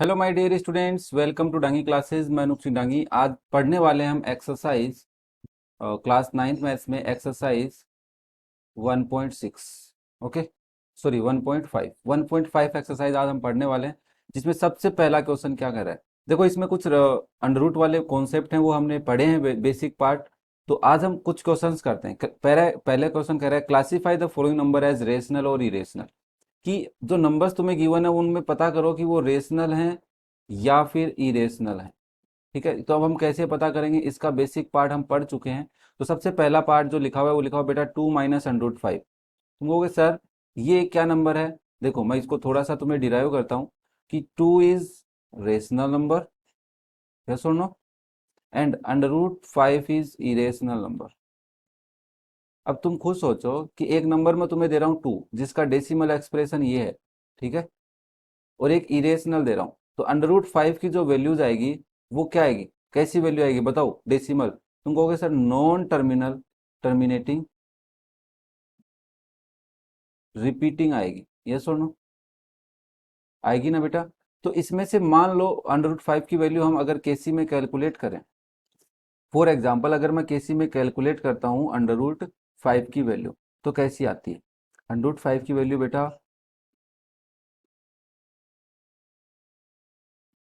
Hello my dear students, welcome to Dangi classes. मैं अनूप सिंह डांगी। आज पढ़ने वाले हैं हम एक्सरसाइज क्लास नाइन्थ मैथ्स में एक्सरसाइज 1.6। Okay, sorry 1.5। 1.5 एक्सरसाइज आज हम पढ़ने वाले हैं, जिसमें सबसे पहला क्वेश्चन क्या कर रहा है। देखो, इसमें कुछ अंडर रूट वाले कॉन्सेप्ट हैं, वो हमने पढ़े हैं, बेसिक पार्ट। तो आज हम कुछ क्वेश्चंस करते हैं। पहले क्वेश्चन कह रहा है classify the following number as rational और इरेशनल। कि जो नंबर्स तुम्हें गिवन है उनमें पता करो कि वो रेशनल हैं या फिर इरेशनल हैं। ठीक है, तो अब हम कैसे पता करेंगे, इसका बेसिक पार्ट हम पढ़ चुके हैं। तो सबसे पहला पार्ट जो लिखा हुआ है वो लिखा हुआ है बेटा 2 - √5। तुम कहोगे सर ये क्या नंबर है। देखो, मैं इसको थोड़ा सा तुम्हें डिराइव करता हूँ कि 2 इज रेशनल नंबर, यस और no, and √5 is irrational number. अब तुम खुद सोचो कि एक नंबर में तुम्हें दे रहा हूँ 2, जिसका डेसिमल एक्सप्रेशन ये है, ठीक है, और एक इरेशनल दे रहा हूँ। तो √5 की जो वैल्यूज आएगी वो क्या आएगी, कैसी वैल्यू आएगी बताओ, डेसिमल। तुम कहोगे sir non terminal terminating repeating आएगी, यस और नो, आएगी ना बेटा। तो इसमें से मान लो √5 की वैल्यू हम अगर केसी में कैलकुलेट करें, फॉर एग्जाम्पल अगर मैं केसी में कैलकुलेट करता हूँ √5 की वैल्यू, तो कैसी आती है। √5 की वैल्यू बेटा,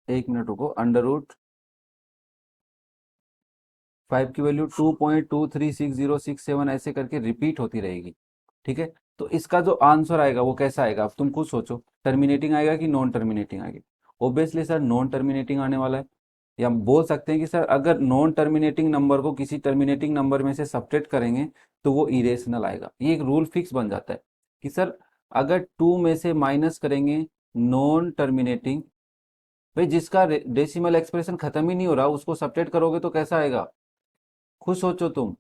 एक मिनट रुको, √5 की वैल्यू 2.236067 ऐसे करके रिपीट होती रहेगी। ठीक है, तो इसका जो आंसर आएगा वो कैसा आएगा, अब तुम खुद सोचो, टर्मिनेटिंग आएगा कि नॉन टर्मिनेटिंग आएगी। ऑब्वियसली सर नॉन टर्मिनेटिंग आने वाला है। या हम बोल सकते हैं कि सर अगर नॉन टर्मिनेटिंग नंबर को किसी टर्मिनेटिंग नंबर में से सब्ट्रैक्ट करेंगे तो वो इरेशनल आएगा। ये एक रूल फिक्स बन जाता है कि सर अगर 2 में से माइनस करेंगे नॉन टर्मिनेटिंग, भाई जिसका डेसिमल एक्सप्रेशन खत्म ही नहीं हो रहा उसको सब्ट्रैक्ट करोगे तो कैसा आएगा। खुद सोचो तुम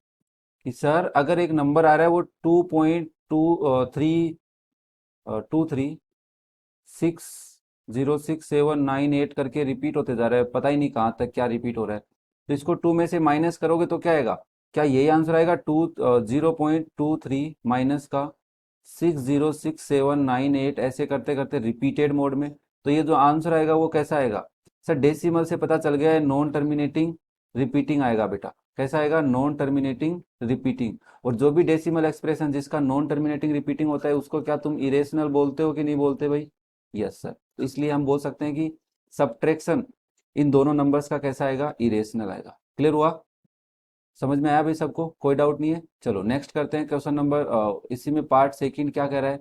कि सर अगर एक नंबर आ रहा है वो 2.23606798 करके रिपीट होते जा रहा है, पता ही नहीं कहाँ तक क्या रिपीट हो रहा है। तो इसको 2 में से माइनस करोगे तो क्या आएगा, क्या यही आंसर आएगा, 0.23 माइनस का 606798 ऐसे करते करते रिपीटेड मोड में। तो ये जो आंसर आएगा वो कैसा आएगा। सर डेसिमल से पता चल गया है, नॉन टर्मिनेटिंग रिपीटिंग आएगा बेटा। कैसा आएगा, नॉन टर्मिनेटिंग रिपीटिंग। और जो भी डेसिमल एक्सप्रेशन जिसका नॉन टर्मिनेटिंग रिपीटिंग होता है उसको क्या तुम इरेशनल बोलते हो कि नहीं बोलते भाई। यस सर, तो इसलिए हम बोल सकते हैं कि सब्ट्रैक्शन इन दोनों नंबर्स का कैसा आएगा, इरेशनल आएगा। क्लियर हुआ, समझ में आया भाई सबको, कोई डाउट नहीं है। चलो नेक्स्ट करते हैं क्वेश्चन नंबर, इसी में पार्ट सेकंड क्या कह रहा है।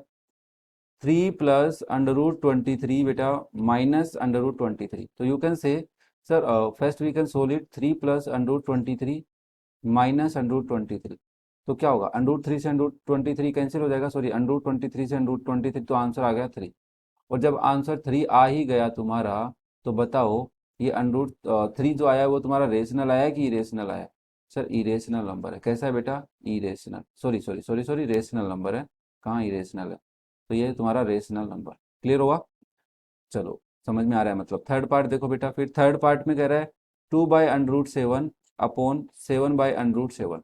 3 + √23 बेटा माइनस √23। तो you can say sir first we can solve it, 3 + √23 minus √23। तो क्या होगा, √3 से √23 कैंसिल हो जाएगा, सॉरी √23 से √23, तो आंसर आ गया 3। और जब आंसर 3 आ ही गया तुम्हारा, तो बताओ ये √3 जो आया है वो तुम्हारा रेशनल आया है कि इरेशनल आया है। सर इरेशनल नंबर है। कैसा है बेटा, irrational, sorry sorry sorry sorry rational number है, कहाँ इरेशनल है। तो ये तुम्हारा रेशनल नंबर। क्लियर हुआ, चलो समझ में आ रहा है। मतलब थर्ड पार्ट देखो बेटा, फिर थर्ड पार्ट में कह रहा है 2/√7 अपॉन 7/√7।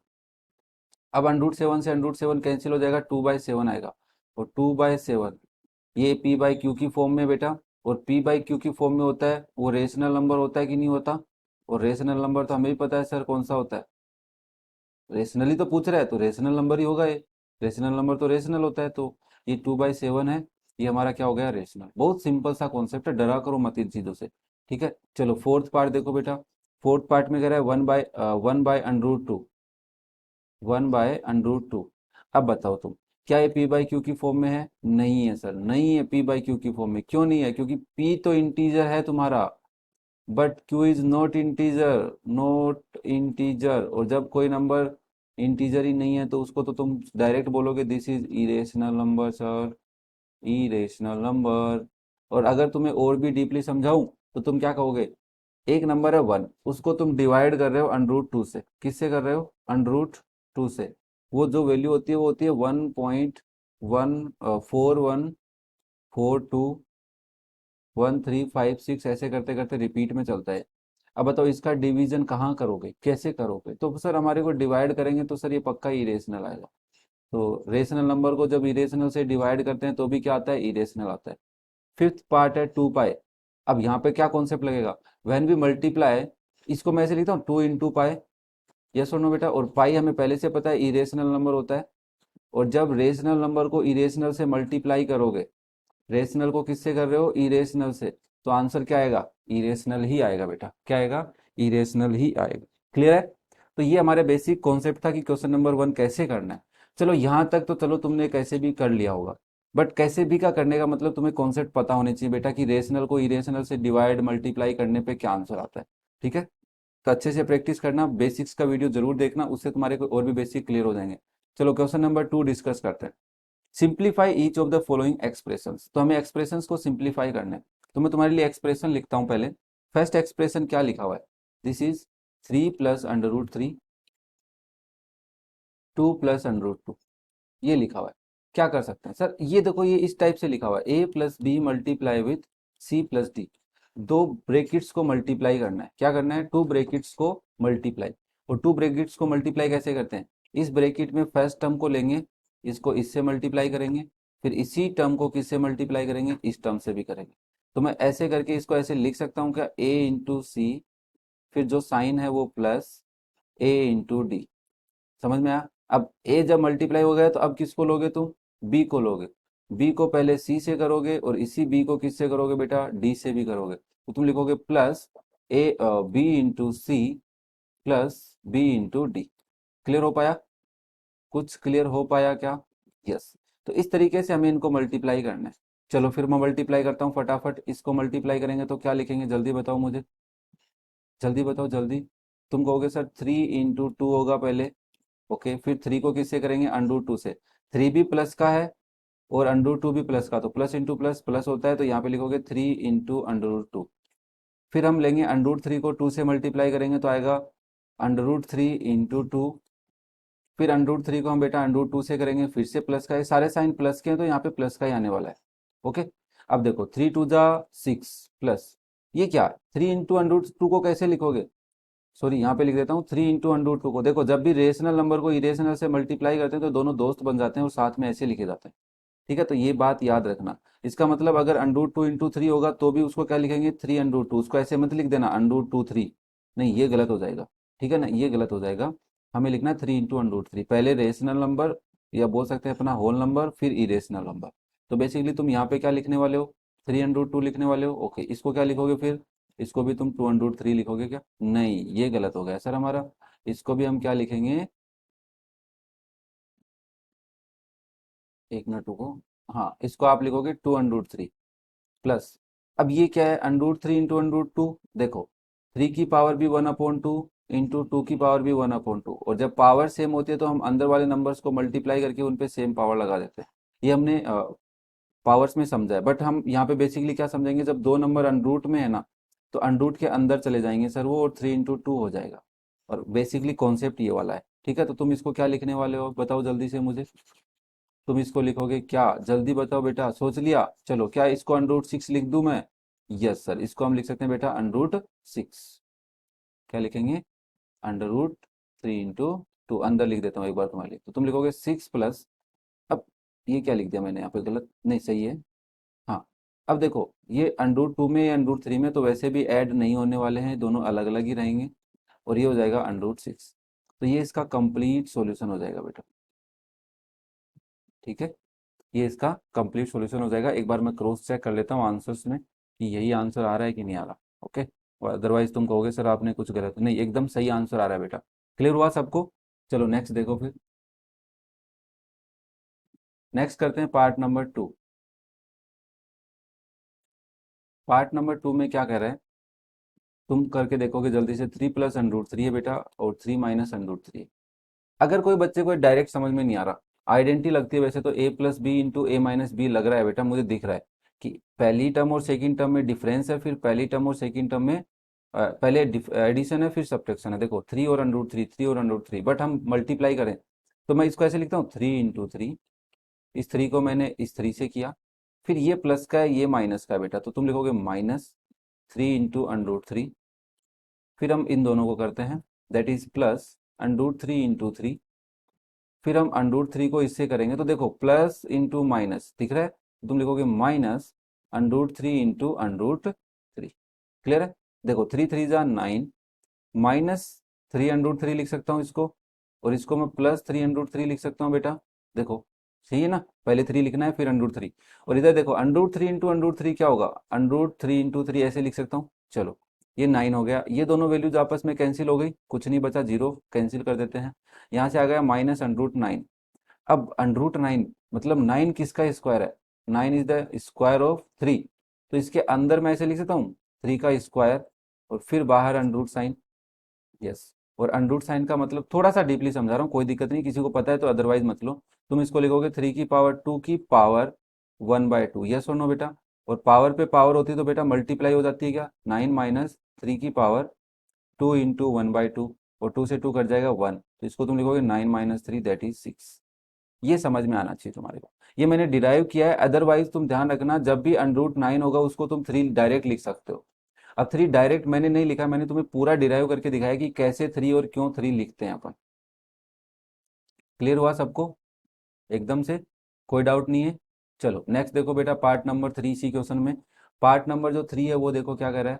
अब √7 से √7 कैंसिल हो जाएगा, 2/7 आएगा। और 2/7 ये p/q की फॉर्म में बेटा, और p/q की फॉर्म में होता है वो रेशनल नंबर होता है कि नहीं होता। और रेशनल नंबर तो हमें भी पता है सर कौन सा होता है, रेशनली तो पूछ रहा है तो रेशनल नंबर ही होगा ये। रेशनल नंबर तो रेशनल होता है, तो ये 2/7 है, ये हमारा क्या हो गया, रेशनल। बहुत सिंपल सा कॉन्सेप्ट है, डरा करो मत इन चीजों से। ठीक है, चलो फोर्थ पार्ट देखो बेटा। फोर्थ पार्ट में कह रहा है 1/√2, 1/√2। अब बताओ तुम, क्या ये p/q की फॉर्म में है, नहीं है सर, नहीं है p/q की फॉर्म में। क्यों नहीं है, क्योंकि p तो इंटीजर है तुम्हारा, but q is not integer, not integer. और जब कोई नंबर इंटीजर ही नहीं है तो उसको तो तुम डायरेक्ट बोलोगे this is irrational number sir, irrational number. और अगर तुम्हें और भी डीपली समझाऊं तो तुम क्या कहोगे, एक नंबर है 1, उसको तुम डिवाइड कर रहे हो √2 से। किससे कर रहे हो, √2 से। वो जो वैल्यू होती है वो होती है 1.41421356, ऐसे करते करते रिपीट में चलता है। अब बताओ इसका डिवीजन कहाँ करोगे, कैसे करोगे। तो सर हमारे को डिवाइड करेंगे तो सर ये पक्का इरेशनल आएगा। तो रेशनल नंबर को जब इरेशनल से डिवाइड करते हैं तो भी क्या आता है, इरेशनल आता है। फिफ्थ पार्ट है 2π। अब यहाँ पे क्या कॉन्सेप्ट लगेगा, व्हेन वी मल्टीप्लाई, इसको मैं ऐसे लिखता हूँ 2 × पाई, यस और नो बेटा। और पाई हमें पहले से पता है इरेशनल नंबर होता है, और जब रेशनल नंबर को इरेशनल से मल्टीप्लाई करोगे, रेशनल को किससे कर रहे हो, इरेशनल से, तो आंसर क्या आएगा, इरेशनल ही आएगा बेटा। क्या आएगा, इरेशनल ही आएगा। क्लियर है। तो ये हमारे बेसिक कॉन्सेप्ट था कि क्वेश्चन नंबर 1 कैसे करना है। चलो यहाँ तक तो चलो तुमने कैसे भी कर लिया होगा, बट कैसे भी का करने का मतलब तुम्हें कॉन्सेप्ट पता होने चाहिए बेटा कि रेशनल को इरेशनल से डिवाइड मल्टीप्लाई करने पे क्या आंसर आता है। ठीक है, तो अच्छे से प्रैक्टिस करना, बेसिक्स का वीडियो जरूर देखना, उससे तुम्हारे को और भी बेसिक क्लियर हो जाएंगे। चलो क्वेश्चन नंबर 2 डिस्कस करते हैं। Simplify each of the following expressions. तो हमें एक्सप्रेशंस को सिंप्लीफाई करना है, तो मैं तुम्हारे लिए एक्सप्रेशन लिखता हूं पहले। फर्स्ट एक्सप्रेशन क्या लिखा हुआ है, दिस इज 3 + √3 2 + √2, ये लिखा हुआ है। क्या कर सकते हैं सर, ये देखो ये इस टाइप से लिखा हुआ है, a + b multiply with c + d। दो ब्रैकेट्स को मल्टीप्लाई करना है, क्या करना है, टू ब्रैकेट्स को मल्टीप्लाई। और टू ब्रैकेट्स को मल्टीप्लाई कैसे करते हैं, इस ब्रैकेट में फर्स्ट टर्म को लेंगे, इसको इससे मल्टीप्लाई करेंगे, फिर इसी टर्म को किससे मल्टीप्लाई करेंगे, इस टर्म से भी करेंगे। तो मैं ऐसे करके इसको ऐसे लिख सकता हूँ क्या, a × c, फिर जो साइन है वो प्लस a × d। समझ में आया। अब ए जब मल्टीप्लाई हो गया तो अब किसको लोगे तुम, बी को लोगे। बी को पहले सी से करोगे और इसी बी को किससे करोगे बेटा, डी से भी करोगे, तो तुम लिखोगे plus b × c plus b × d। Clear हो पाया, कुछ क्लियर हो पाया क्या, यस। तो इस तरीके से हमें इनको मल्टीप्लाई करना है। चलो फिर मैं मल्टीप्लाई करता हूँ फटाफट, इसको मल्टीप्लाई करेंगे तो क्या लिखेंगे, जल्दी बताओ मुझे, जल्दी बताओ जल्दी। तुम कहोगे सर 3 × 2 होगा पहले, ओके, फिर 3 को किससे करेंगे, √2 से। 3 भी प्लस का है और √2 भी प्लस का, तो प्लस इंटू प्लस प्लस होता है, तो यहाँ पे लिखोगे 3 × √2। फिर हम लेंगे √3 को 2 से मल्टीप्लाई करेंगे तो आएगा √3 × 2। फिर √3 को हम बेटा √2 से करेंगे, फिर से प्लस का है, सारे साइन प्लस के हैं तो यहाँ पे प्लस का ही आने वाला है। ओके, अब देखो 3 × 2 = 6 प्लस, ये क्या, 3 × √2 को कैसे लिखोगे, सॉरी यहाँ पे लिख देता हूँ 3 × √2 को। देखो जब भी रेशनल नंबर को इरेशनल से मल्टीप्लाई करते हैं तो दोनों दोस्त बन जाते हैं और साथ में ऐसे लिखे जाते हैं। ठीक है, तो ये बात याद रखना। इसका मतलब अगर √2 × 3 होगा तो भी उसको क्या लिखेंगे, 3 √2। उसको ऐसे मत लिख देना √2 3, नहीं ये गलत हो जाएगा। ठीक है ना, ये गलत हो जाएगा। हमें लिखना है 3 × √3, पहले रेशनल नंबर या बोल सकते हैं अपना होल नंबर, फिर इरेशनल नंबर। तो बेसिकली तुम यहाँ पे क्या लिखने वाले हो, 3 √2 लिखने वाले हो। ओके, इसको क्या लिखोगे फिर, इसको भी तुम 2 √3 लिखोगे क्या, नहीं ये गलत हो गया सर हमारा। इसको भी हम क्या लिखेंगे, एक मिनट रुको, हाँ इसको आप लिखोगे 2 √3 प्लस। अब ये क्या है, √3 × √2, देखो 3 की पावर भी 1/2 इंटू 2 की पावर भी 1/2, और जब पावर सेम होती है तो हम अंदर वाले नंबर्स को मल्टीप्लाई करके उन पे सेम पावर लगा देते हैं। ये हमने पावर्स में समझा है, बट हम यहाँ पे बेसिकली क्या समझेंगे, जब दो नंबर अनरूट में है ना, तो अनरूट के अंदर चले जाएंगे सर वो, और 3 × 2 हो जाएगा। और बेसिकली कॉन्सेप्ट ये वाला है। ठीक है, तो तुम इसको क्या लिखने वाले हो बताओ जल्दी से मुझे, तुम इसको लिखोगे क्या, जल्दी बताओ बेटा, सोच लिया, चलो क्या इसको √6 लिख दूं मैं, यस सर, इसको हम लिख सकते हैं बेटा √6। क्या लिखेंगे, √3 × 2, अंदर लिख देता हूँ एक बार तुम्हारे लिए, तो तुम लिखोगे 6 प्लस, अब ये क्या लिख दिया मैंने यहाँ पे, गलत नहीं, सही है, हाँ। अब देखो ये √2 में या √3 में तो वैसे भी ऐड नहीं होने वाले हैं, दोनों अलग अलग ही रहेंगे, और ये हो जाएगा √6। तो ये इसका कंप्लीट सॉल्यूशन हो जाएगा बेटा। ठीक है, ये इसका कंप्लीट सॉल्यूशन हो जाएगा। एक बार मैं क्रॉस चेक कर लेता हूँ आंसर्स में कि यही आंसर आ रहा है कि नहीं आ रहा। ओके, और अदरवाइज तुम कहोगे सर आपने कुछ गलत, नहीं एकदम सही आंसर आ रहा है बेटा। क्लियर हुआ सबको, चलो नेक्स्ट देखो फिर, नेक्स्ट करते हैं पार्ट नंबर 2। पार्ट नंबर 2 में क्या कह रहे हैं, तुम करके देखोगे जल्दी से, 3 + √3 है बेटा और 3 - √3 है। अगर कोई बच्चे को डायरेक्ट समझ में नहीं आ रहा, आइडेंटिटी लगती है वैसे तो a + b × a - b लग रहा है बेटा, मुझे दिख रहा है कि पहली टर्म और सेकंड टर्म में डिफरेंस है, फिर पहली टर्म और सेकंड टर्म में पहले एडिशन है फिर सब्ट्रैक्शन है। देखो 3 और √3, 3 और √3, बट हम मल्टीप्लाई करें तो मैं इसको ऐसे लिखता हूँ 3 × 3, इस 3 को मैंने इस 3 से किया, फिर ये प्लस का है ये माइनस का है बेटा, तो तुम लिखोगे -3 × √3, फिर हम इन दोनों को करते हैं, दैट इज प्लस √3 × 3, फिर हम √3 को इससे करेंगे तो देखो प्लस इंटू माइनस दिख रहा है, तो तुम लिखोगे -√3 × √3। 3। क्लियर है? देखो 3 3 जा 9, -3√3 लिख सकता हूँ इसको, और इसको मैं +3√3 लिख सकता हूँ बेटा। देखो सही है ना, पहले 3 लिखना है फिर √3, और इधर देखो √3 इंटू √3 क्या होगा, √3 इंटू 3 ऐसे लिख सकता हूँ। चलो ये 9 हो गया, ये दोनों वैल्यूज आपस में कैंसिल हो गई, कुछ नहीं बचा, 0 कैंसिल कर देते हैं। यहाँ से आ गया -√9। अब √9 मतलब 9 किसका स्क्वायर है, 9 इज द स्क्वायर ऑफ 3, तो इसके अंदर मैं ऐसे लिख सकता हूँ 3 का स्क्वायर और फिर बाहर अंडरूट साइन। यस, और अंडरूट साइन का मतलब थोड़ा सा डीपली समझा रहा हूँ, कोई दिक्कत नहीं, किसी को पता है तो अदरवाइज मत लो। तुम इसको लिखोगे 3 की पावर 2 की पावर 1/2, यस और नो बेटा। और पावर पे पावर होती है तो बेटा मल्टीप्लाई हो जाती है क्या, 9 माइनस 3 की पावर 2 इंटू 1/2, और 2 से 2 कट जाएगा 1, तो इसको तुम लिखोगे 9 - 3 दैट इज 6। ये समझ में आना चाहिए तुम्हारे को, ये मैंने डिराइव किया है, अदरवाइज तुम ध्यान रखना जब भी √9 होगा उसको तुम 3 डायरेक्ट लिख सकते हो। अब 3 डायरेक्ट मैंने नहीं लिखा, मैंने तुम्हें पूरा डिराइव करके दिखाया कि कैसे 3 और क्यों 3 लिखते हैं अपन। क्लियर हुआ सबको एकदम से, कोई डाउट नहीं है? चलो नेक्स्ट देखो बेटा, पार्ट नंबर 3 इसी क्वेश्चन में। पार्ट नंबर जो 3 है वो देखो क्या कह रहा है।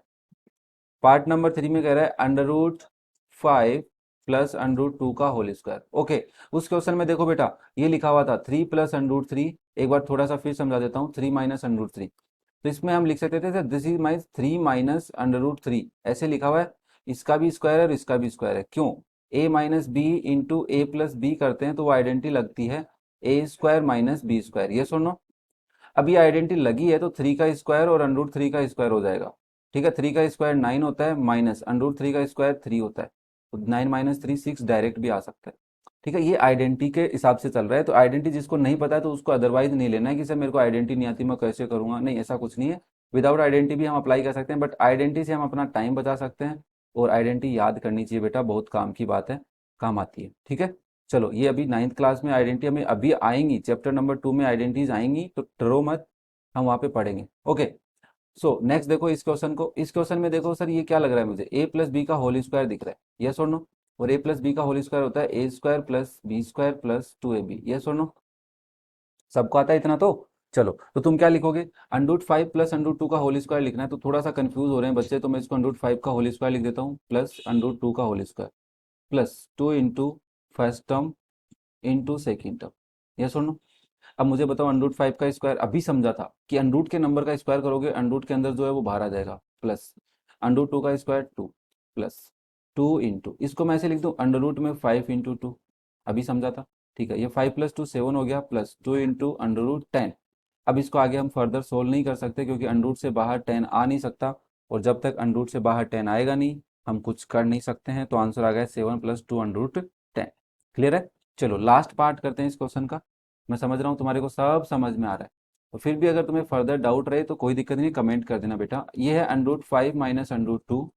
पार्ट नंबर 3 में कह रहा है √5 प्लस √2 का होल स्क्वायर। ओके, उस क्वेश्चन में देखो बेटा ये लिखा हुआ था 3 प्लस √3, एक बार थोड़ा सा फिर समझा देता हूँ, 3 माइनस √3, तो इसमें हम लिख सकते थे दिस इज माई 3 माइनस √3, ऐसे लिखा हुआ है, इसका भी स्क्वायर है और इसका भी स्क्वायर है। क्यों? a minus B into A plus B करते हैं तो वो आइडेंटिटी लगती है A square minus B square, ये सुनो। अब ये आइडेंटिटी लगी है तो 3 का स्क्वायर और √3 का स्क्वायर हो जाएगा। ठीक है, 3 का स्क्वायर 9 होता है, माइनस √3 का स्क्वायर 3 होता है, तो 9 माइनस 3 6 डायरेक्ट भी आ सकता है। ठीक है, ये आइडेंटिटी के हिसाब से चल रहा है, तो आइडेंटिटी जिसको नहीं पता है तो उसको अदरवाइज नहीं लेना है कि सर मेरे को आइडेंटिटी नहीं आती मैं कैसे करूंगा, नहीं ऐसा कुछ नहीं है। विदाउट आइडेंटिटी भी हम अप्लाई कर सकते हैं, बट आइडेंटिटी से हम अपना टाइम बचा सकते हैं, और आइडेंटिटी याद करनी चाहिए बेटा, बहुत काम की बात है, काम आती है। ठीक है, चलो ये अभी 9th क्लास में आइडेंटिटी हमें अभी आएंगी, चैप्टर नंबर 2 में आइडेंटिटीज आएंगी, तो डरो मत, हम वहाँ पे पढ़ेंगे। ओके, सो नेक्स्ट देखो इस क्वेश्चन को, इस क्वेश्चन में देखो सर ये क्या लग रहा है मुझे, ए प्लस बी का होल स्क्वायर दिख रहा है, यस और नो, और ए प्लस बी का होल स्क्वायर होता है A square plus B square plus 2ab, yes और नो, सबको आता है इतना तो। चलो तो तुम क्या लिखोगे, √5 प्लस √2 का होल स्क्वायर लिखना है, तो थोड़ा सा कंफ्यूज हो रहे हैं बच्चे, तो मैं इसको √5 का होल स्क्वायर लिख देता हूँ प्लस √2 का whole square plus 2 into first term into second term, yes और नो। अब मुझे बताओ √5 का स्क्वायर अभी समझा था कि अंडरूट के नंबर का स्क्वायर करोगे अंडरूट के अंदर जो है वो बाहर आ जाएगा, प्लस √2 का स्क्वायर 2 प्लस 2 इंटू, इसको मैं ऐसे लिख दूं √5 इंटू 2, अभी समझा था। ठीक है, ये 5 प्लस 2 7 हो गया, प्लस 2 इंटू √10। अब इसको आगे हम फर्दर सोल्व नहीं कर सकते क्योंकि अंडरूट से बाहर 10 आ नहीं सकता, और जब तक अंडरूट से बाहर 10 आएगा नहीं हम कुछ कर नहीं सकते हैं, तो आंसर आ गया 7 प्लस 2 √10। क्लियर है? चलो लास्ट पार्ट करते हैं इस क्वेश्चन का। मैं समझ रहा हूँ तुम्हारे को सब समझ में आ रहा है, तो फिर भी अगर तुम्हें फर्दर डाउट रहे तो कोई दिक्कत नहीं, कमेंट कर देना बेटा। ये है √5 माइनस √2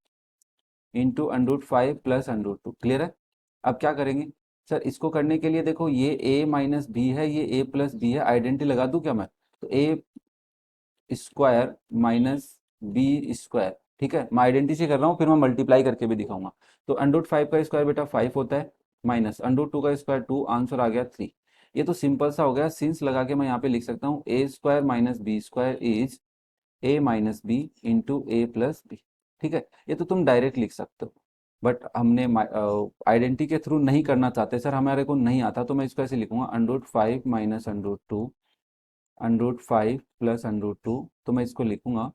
इंटू √5 प्लस √2। क्लियर है? अब क्या करेंगे सर, इसको करने के लिए देखो ये a माइनस बी है, ये a प्लस बी है, आइडेंटिटी लगा दूं क्या मैं, तो a square minus B square. ठीक है, मैं आइडेंटिटी से कर रहा हूँ, फिर मैं मल्टीप्लाई करके भी दिखाऊंगा। तो √5 का स्क्वायर बेटा 5 होता है, माइनस √2 का स्क्वायर 2, आंसर आ गया 3। ये तो सिंपल सा हो गया, सिंस लगा के मैं यहाँ पे लिख सकता हूँ a square minus B square is a minus B into A plus B. ठीक है, ये तो तुम डायरेक्ट लिख सकते हो, बट हमने आइडेंटिटी के थ्रू नहीं करना चाहते सर, हमारे को नहीं आता, तो मैं इसको ऐसे लिखूंगा √5 माइनस √2 √5 प्लस √2, तो मैं इसको लिखूंगा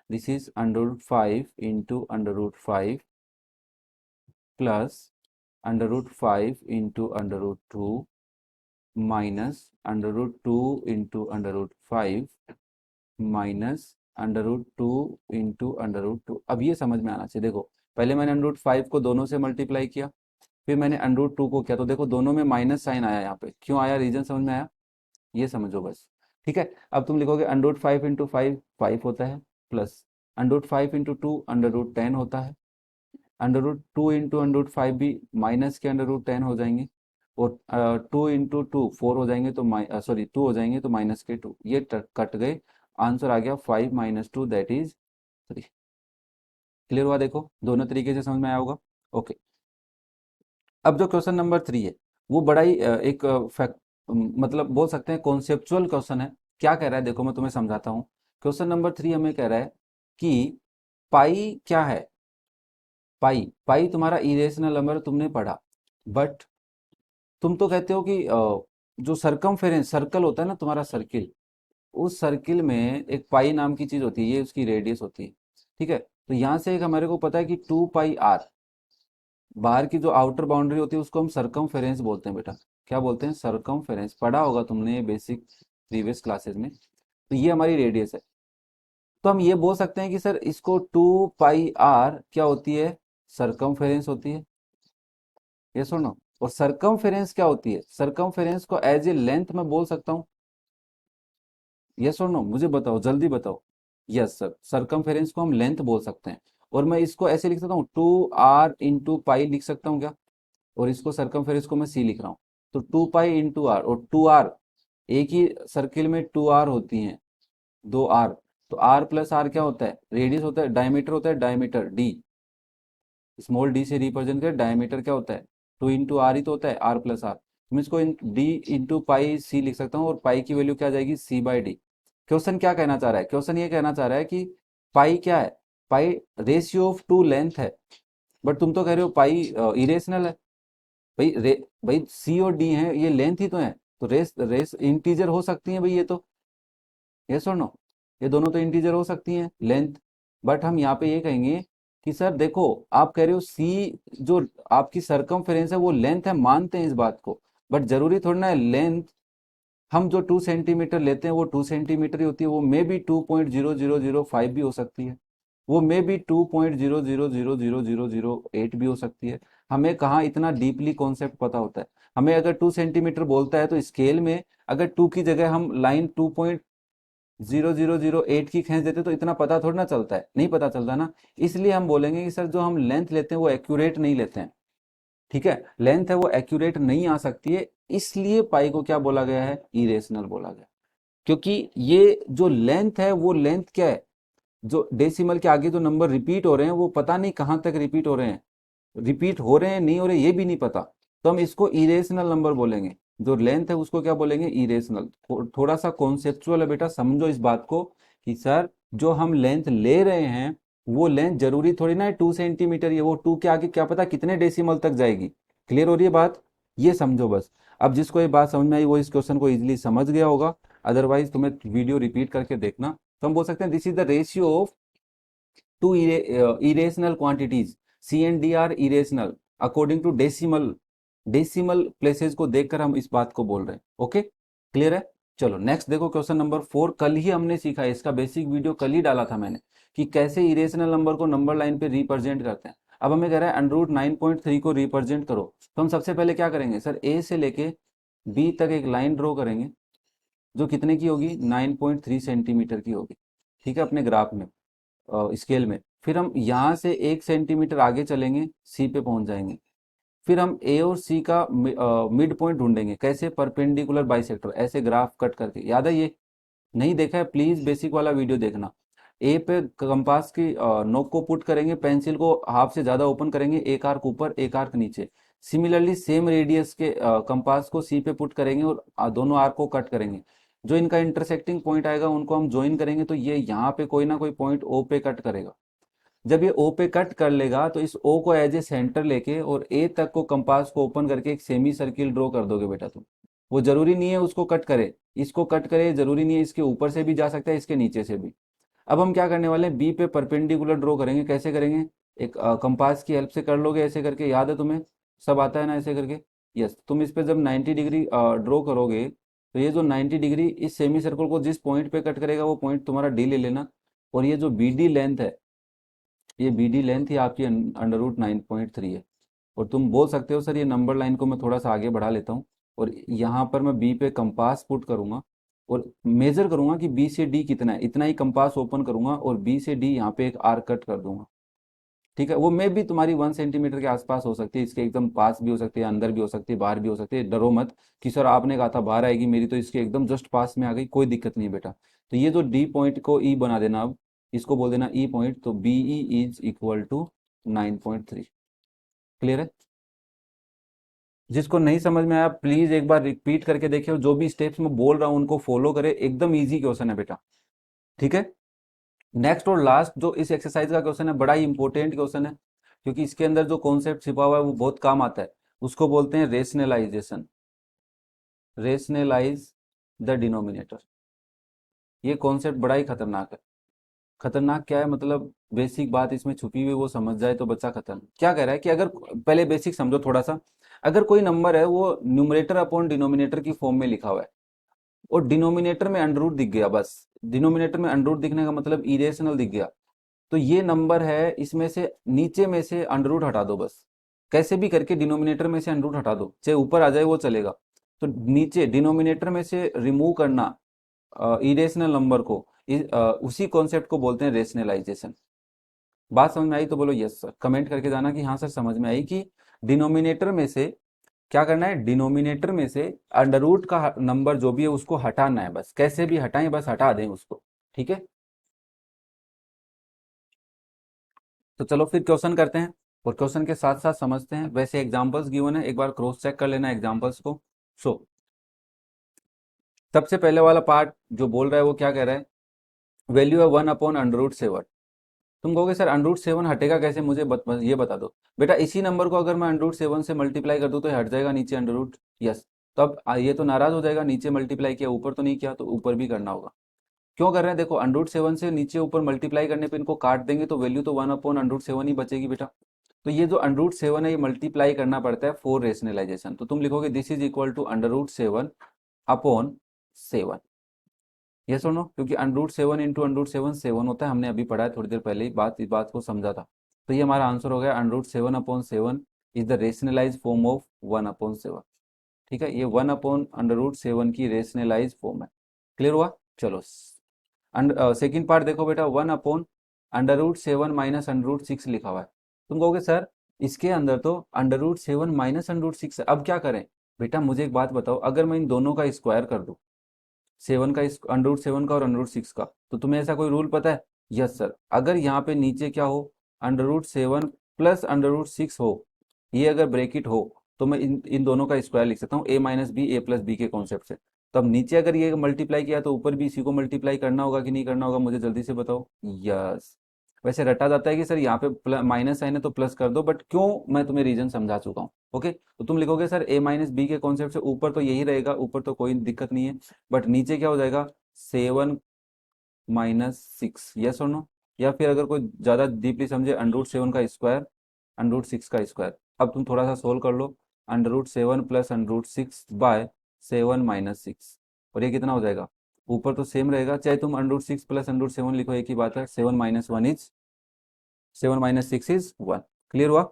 this is √5 into √5 plus √5 into √2 minus √2 into √5 minus √2 into √2। अब ये समझ में आना चाहिए, देखो पहले मैंने √5 को दोनों से मल्टीप्लाई किया, फिर मैंने √2 को किया, तो देखो दोनों में माइनस साइन आया, यहाँ पे क्यों आया, रीजन समझ में आया, ये समझो बस। ठीक है, अब तुम लिखोगे √5 इंटू 5 होता है, प्लस √5 इंटू 2 √10 होता है, √2 इंटू √5 भी माइनस के √10 हो जाएंगे, और 2 इंटू 2 4 हो जाएंगे, तो सॉरी 2 हो जाएंगे तो माइनस के 2, ये कट गए, आंसर आ गया 5 माइनस 2 दैट इज 3। क्लियर हुआ? देखो दोनों तरीके से समझ में आया होगा। ओके, अब जो क्वेश्चन नंबर 3 है वो बड़ा ही एक फैक्ट, मतलब बोल सकते हैं कॉन्सेप्चुअल क्वेश्चन है। क्या कह रहा है देखो मैं तुम्हें समझाता हूँ। क्वेश्चन नंबर 3 हमें कह रहा है कि पाई क्या है? पाई पाई तुम्हारा इरेशनल नंबर तुमने पढ़ा, बट तुम तो कहते हो कि जो सरकमफेरेंस सर्कल होता है ना तुम्हारा सर्किल, उस सर्किल में एक पाई नाम की चीज होती है, ये उसकी रेडियस होती है। ठीक है, तो यहाँ से एक हमारे को पता है कि 2 पाई आर, बाहर की जो आउटर बाउंड्री होती है उसको हम सरकमफेरेंस बोलते हैं बेटा। क्या बोलते हैं? सरकमफेरेंस। पढ़ा होगा तुमने बेसिक प्रीवियस क्लासेस में। तो ये हमारी रेडियस है। तो हम ये बोल सकते हैं कि सर इसको 2 पाई आर क्या होती है? सरकमफेरेंस होती है। ये सुनो, और सरकमफेरेंस क्या होती है? सरकमफेरेंस को एज ए लेंथ में बोल सकता हूँ। ये सुनो, मुझे बताओ, जल्दी बताओ। यस सर, सरकमफेरेंस को हम लेंथ बोल सकते हैं। और मैं इसको ऐसे लिख सकता हूँ, 2r × पाई लिख सकता हूँ क्या? और इसको सरकमफेरेंस को मैं सी लिख रहा हूँ। तो 2 पाई × आर, और 2r, एक ही सर्किल में 2r होती हैं, 2r। तो r+r क्या होता है? रेडियस होता है, डायमीटर होता है, डायमीटर डी, स्मॉल डी से रिप्रेजेंट कर, डायमीटर क्या होता है? 2 × r ही तो होता है, r+r। मैं इसको d × पाई सी लिख सकता हूँ, और पाई की वैल्यू क्या आ जाएगी? c/d। क्वेश्चन क्या कहना चाह रहा है? क्वेश्चन ये कहना चाह रहा है कि पाई क्या है? पाई रेशियो ऑफ टू लेंथ है। बट तुम तो कह रहे हो पाई इरेशनल है। भाई सी और डी है, ये लेंथ ही तो है। तो रेस रेस इंटीजर हो सकती है भाई, ये तो, यस और नो, ये दोनों तो इंटीजर हो सकती हैं लेंथ। बट हम यहाँ पे ये कहेंगे कि सर देखो, आप कह रहे हो सी, जो आपकी सरकमफेरेंस है वो लेंथ है, मानते हैं इस बात को। बट जरूरी थोड़ी ना है लेंथ, हम जो 2 सेंटीमीटर लेते हैं वो 2 सेंटीमीटर ही होती है, वो मे बी 2.0005 भी हो सकती है, वो मे बी 2.00000008 भी हो सकती है। हमें कहाँ इतना डीपली कॉन्सेप्ट पता होता है। हमें अगर 2 सेंटीमीटर बोलता है तो स्केल में अगर 2 की जगह हम लाइन 2.0008 की खींच देते तो इतना पता थोड़ा ना चलता है, नहीं पता चलता ना। इसलिए हम बोलेंगे कि सर जो हम लेंथ लेते हैं वो एक्यूरेट नहीं लेते हैं। ठीक है, लेंथ है वो एक्यूरेट नहीं आ सकती है, इसलिए पाई को क्या बोला गया है? इरेशनल बोला गया। क्योंकि ये जो लेंथ है वो लेंथ क्या है? जो डेसिमल के आगे जो नंबर रिपीट हो रहे हैं वो पता नहीं कहां तक रिपीट हो रहे हैं, रिपीट हो रहे हैं नहीं हो रहे ये भी नहीं पता। तो हम इसको इरेशनल नंबर बोलेंगे। जो लेंथ है उसको क्या बोलेंगे? इरेशनल। थोड़ा सा कॉन्सेप्चुअल है बेटा, समझो इस बात को कि सर जो हम लेंथ ले रहे हैं वो लेंथ जरूरी थोड़ी ना है 2 सेंटीमीटर, ये वो 2 के आगे क्या पता कितने डेसिमल तक जाएगी। क्लियर हो रही है बात? ये समझो बस। अब जिसको ये बात समझ में आई वो इस क्वेश्चन को इजिली समझ गया होगा। अदरवाइज तुम्हें वीडियो रिपीट करके देखना। तो हम बोल सकते हैं this is the ratio of two irrational quantities, C and D are irrational according to decimal, decimal places को देखकर हम इस बात को बोल रहे हैं। ओके, क्लियर है? चलो नेक्स्ट देखो, क्वेश्चन नंबर 4 कल ही हमने सीखा है, इसका बेसिक वीडियो कल ही डाला था मैंने, कि कैसे इरेशनल नंबर को नंबर लाइन पे रिप्रेजेंट करते हैं। अब हमें कह रहा है अंडर 9.3 को रिप्रेजेंट करो। तो हम सबसे पहले क्या करेंगे सर? ए से लेके बी तक एक लाइन ड्रॉ करेंगे, जो कितने की होगी? 9.3 सेंटीमीटर की होगी। ठीक है, अपने ग्राफ में, स्केल में। फिर हम यहाँ से 1 सेंटीमीटर आगे चलेंगे, सी पे पहुंच जाएंगे। फिर हम ए और सी का मिड पॉइंट ढूंढेंगे, कैसे? परपेंडिकुलर बाइसेक्टर, ऐसे ग्राफ कट करके। याद है ये? नहीं देखा है प्लीज बेसिक वाला वीडियो देखना। ए पे कंपास की नोक को पुट करेंगे, पेंसिल को हाफ से ज्यादा ओपन करेंगे, एक आर्क ऊपर एक आर्क नीचे। सिमिलरली सेम रेडियस के कंपास को सी पे पुट करेंगे और दोनों आर्क को कट करेंगे। जो इनका इंटरसेक्टिंग पॉइंट आएगा उनको हम ज्वाइन करेंगे, तो ये यहाँ पे कोई ना कोई पॉइंट ओ पे कट करेगा। जब ये ओ पे कट कर लेगा तो इस ओ को एज ए सेंटर लेके और ए तक को कंपास को ओपन करके एक सेमी सर्किल ड्रॉ कर दोगे बेटा तुम। वो जरूरी नहीं है उसको कट करे, इसको कट करे, जरूरी नहीं है, इसके ऊपर से भी जा सकता है, इसके नीचे से भी। अब हम क्या करने वाले हैं? बी पे परपेंडिकुलर ड्रॉ करेंगे। कैसे करेंगे? एक कंपास की हेल्प से कर लोगे, ऐसे करके। याद है तुम्हें? सब आता है ना ऐसे करके? यस, तुम इस पे जब 90 डिग्री ड्रॉ करोगे तो ये जो 90 डिग्री इस सेमी सर्कल को जिस पॉइंट पे कट करेगा वो पॉइंट तुम्हारा डी ले लेना। और ये जो बी डी लेंथ है, ये बी डी लेंथ ही आपकी अंडर रूट 9.3 है। और तुम बोल सकते हो सर ये नंबर लाइन को मैं थोड़ा सा आगे बढ़ा लेता हूँ, और यहाँ पर मैं बी पे कंपास पुट करूंगा और मेजर करूंगा कि बी से डी कितना है, इतना ही कंपास ओपन करूंगा और बी से डी यहाँ पे एक आर्क कट कर दूंगा। ठीक है, वो मे भी तुम्हारी 1 सेंटीमीटर के आसपास हो सकती है, इसके एकदम पास भी हो सकती है, अंदर भी हो सकती है, बाहर भी हो सकती है। डरो मत कि सर आपने कहा था बाहर आएगी, मेरी तो इसके एकदम जस्ट पास में आ गई। कोई दिक्कत नहीं है बेटा। तो ये जो डी पॉइंट को ई बना देना, अब इसको बोल देना ई पॉइंट, तो B E is equal to 9.3। Clear है? जिसको नहीं समझ में आया प्लीज एक बार रिपीट करके देखिए, जो भी स्टेप्स मैं बोल रहा हूँ उनको फॉलो करें, एकदम इजी क्वेश्चन है बेटा। ठीक है, नेक्स्ट और लास्ट जो इस एक्सरसाइज का क्वेश्चन है, बड़ा ही इंपॉर्टेंट क्वेश्चन है, क्योंकि इसके अंदर जो कॉन्सेप्ट छिपा हुआ है वो बहुत काम आता है। उसको बोलते हैं रेशनलाइजेशन, रेशनलाइज द डिनोमिनेटर। ये कॉन्सेप्ट बड़ा ही खतरनाक है। खतरनाक क्या है, मतलब बेसिक बात इसमें छुपी हुई वो समझ जाए तो बच्चा खत्म। क्या कह रहा है कि अगर, पहले बेसिक समझो थोड़ा सा। अगर कोई नंबर है वो न्यूमरेटर अपॉन डिनोमिनेटर की फॉर्म में लिखा हुआ है और डिनोमिनेटर में अंडर रूट दिख गया, बस डिनोमिनेटर में अंडर रूट दिखने का मतलब इरेशनल दिख गया, तो ये नंबर है, इसमें से नीचे में से अंडर रूट हटा दो बस। कैसे भी करके डिनोमिनेटर में से अंडर रूट हटा दो, चाहे ऊपर आ जाए वो चलेगा। तो नीचे डिनोमिनेटर में से रिमूव करना इरेशनल नंबर को, उसी कॉन्सेप्ट को बोलते हैं रेशनलाइजेशन। बात समझ में आई तो बोलो यस सर, कमेंट करके जाना कि हाँ सर समझ में आई, कि डिनोमिनेटर में से क्या करना है, डिनोमिनेटर में से अंडर रूट का नंबर जो भी है उसको हटाना है, बस कैसे भी हटाएं, बस हटा दें उसको। ठीक है, तो चलो फिर क्वेश्चन करते हैं और क्वेश्चन के साथ साथ समझते हैं। वैसे एग्जांपल्स गिवन है, एक बार क्रॉस चेक कर लेना एग्जांपल्स को। सो सबसे पहले वाला पार्ट जो बोल रहा है वो क्या कह रहा है, वैल्यू है 1/√7। तुम कहोगे सर √7 हटेगा कैसे, मुझे ये बता दो। बेटा इसी नंबर को अगर मैं √7 से मल्टीप्लाई कर दूं तो ये हट जाएगा नीचे अंडर रूट। यस, तो अब ये तो नाराज हो जाएगा, नीचे मल्टीप्लाई किया ऊपर तो नहीं किया, तो ऊपर भी करना होगा। क्यों कर रहे हैं, देखो √7 से नीचे ऊपर मल्टीप्लाई करने पे इनको काट देंगे तो वैल्यू तो 1/√7 ही बचेगी बेटा। तो ये जो √7 है ये मल्टीप्लाई करना पड़ता है फॉर रेशनलाइजेशन, तो तुम लिखोगे this is equal to √7/7। Yes और नो, क्योंकि √7 इंटू √7 7 होता है, हमने अभी पढ़ा है थोड़ी देर पहले ही, इस बात को समझा था। तो ये हमारा आंसर हो गया, √7/7 is the rationalise form of 1/7। ठीक है, ये 1/√7 की रेशनलाइज फॉर्म है। क्लियर हुआ। चलो सेकेंड पार्ट देखो बेटा, 1/√7 माइनस √6 लिखा हुआ है। तुम कहोगे सर इसके अंदर तो √7 माइनस √6 है, अब क्या करें। बेटा मुझे एक बात बताओ, अगर मैं इन दोनों का स्क्वायर कर दूं, 7 का, √7 का और √6 का, तो तुम्हें ऐसा कोई रूल पता है। यस सर, अगर यहाँ पे नीचे क्या हो, √7 प्लस √6 हो, ये अगर ब्रेकेट हो, तो मैं इन दोनों का स्क्वायर लिख सकता हूँ, a-b a+b के कॉन्सेप्ट से। तब नीचे अगर ये मल्टीप्लाई किया तो ऊपर भी इसी को मल्टीप्लाई करना होगा कि नहीं करना होगा, मुझे जल्दी से बताओ। यस, वैसे रटा जाता है कि सर यहाँ पे माइनस साइन है तो प्लस कर दो, बट क्यों मैं तुम्हें रीजन समझा चुका हूँ। ओके, तो तुम लिखोगे सर a-b के कॉन्सेप्ट से ऊपर तो यही रहेगा, ऊपर तो कोई दिक्कत नहीं है, बट नीचे क्या हो जाएगा, 7 - 6। यस और नो, या फिर अगर कोई ज्यादा डीपली समझे, √7 का स्क्वायर, √6 का स्क्वायर। अब तुम थोड़ा सा सोल्व कर लो, √7 प्लस √6/7 - 6, और ये कितना हो जाएगा, ऊपर तो सेम रहेगा, चाहे तुम √6 प्लस √7 लिखो एक ही बात है, 7 - 6 इज 1। क्लियर हुआ,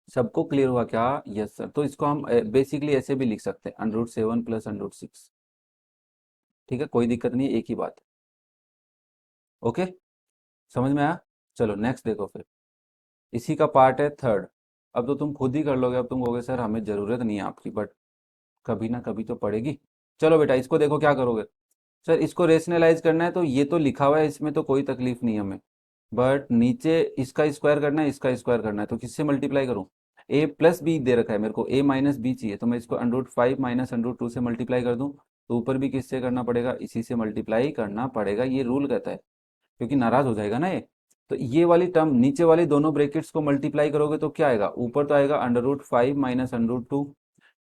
सबको क्लियर हुआ क्या। यस सर, तो इसको हम बेसिकली ऐसे भी लिख सकते हैं, √7 प्लस √6। ठीक है, कोई दिक्कत नहीं, एक ही बात है। ओके, समझ में आया। चलो नेक्स्ट देखो फिर, इसी का पार्ट है थर्ड। अब तो तुम खुद ही कर लोगे, अब तुम कहोगे सर हमें जरूरत नहीं है आपकी, बट कभी ना कभी तो पड़ेगी। चलो बेटा इसको देखो क्या करोगे। सर इसको रेशनलाइज करना है तो ये तो लिखा हुआ है, इसमें तो कोई तकलीफ नहीं है हमें, बट नीचे इसका स्क्वायर करना है, इसका स्क्वायर करना है, तो किससे मल्टीप्लाई करूं। a+b दे रखा है मेरे को, a-b चाहिए, तो मैं इसको √5 माइनस √2 से मल्टीप्लाई कर दूं, तो ऊपर भी किससे करना पड़ेगा, इसी से मल्टीप्लाई करना पड़ेगा, ये रूल कहता है, क्योंकि नाराज हो जाएगा ना ये। तो ये वाली टर्म, नीचे वाली दोनों ब्रैकेट्स को मल्टीप्लाई करोगे तो क्या आएगा, ऊपर तो आएगा √5 माइनस √2,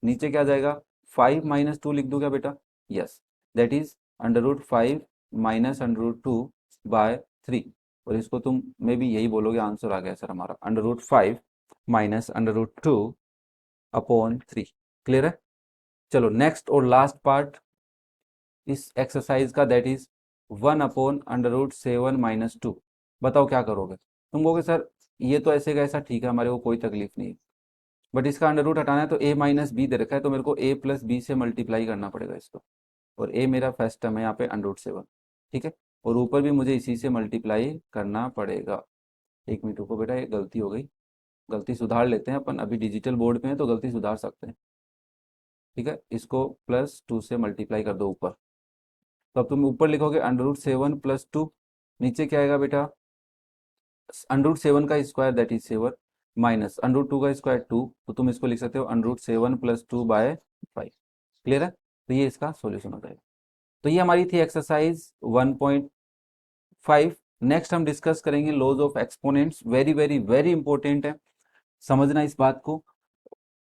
नीचे क्या आ जाएगा, 5 - 2 लिख दूं क्या बेटा। यस, दैट इज √5 माइनस √2/3, और इसको तुम मे भी यही बोलोगे, आंसर आ गया सर हमारा, √5 माइनस √2/3। क्लियर है। चलो नेक्स्ट और लास्ट पार्ट इस एक्सरसाइज का, दैट इज 1/√7 - 2। बताओ क्या करोगे। तुम कहोगे सर ये तो ऐसे का ऐसा ठीक है, हमारे को कोई तकलीफ नहीं है, बट इसका अंडर रूट हटाना है, तो a-b दे रखा है, तो मेरे को a+b से मल्टीप्लाई करना पड़ेगा इसको, और a मेरा फर्स्ट टर्म है यहाँ पे √7। ठीक है, और ऊपर भी मुझे इसी से मल्टीप्लाई करना पड़ेगा। एक मिनट रुको बेटा, ये गलती हो गई, गलती सुधार लेते हैं अपन, अभी डिजिटल बोर्ड पे हैं तो गलती सुधार सकते हैं। ठीक है, इसको +2 से मल्टीप्लाई कर दो ऊपर, तो अब तुम ऊपर लिखोगे √7 + 2, नीचे क्या आएगा बेटा, √7 का स्क्वायर दैट इज 7, माइनस √2 का स्क्वायर 2, तो तुम इसको लिख सकते हो √7 + 2/5। क्लियर है, तो ये इसका सॉल्यूशन हो जाएगा। तो ये हमारी थी एक्सरसाइज 1.5 5 नेक्स्ट हम डिस्कस करेंगे laws of exponents, very very very important है समझना इस बात को।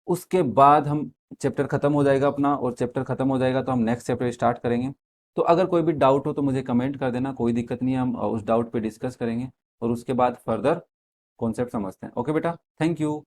उसके बाद हम चैप्टर खत्म हो जाएगा अपना, और चैप्टर खत्म हो जाएगा तो हम नेक्स्ट चैप्टर स्टार्ट करेंगे। तो अगर कोई भी डाउट हो तो मुझे कमेंट कर देना, कोई दिक्कत नहीं है, हम उस डाउट पे डिस्कस करेंगे और उसके बाद फर्दर कॉन्सेप्ट समझते हैं। ओके बेटा, थैंक यू।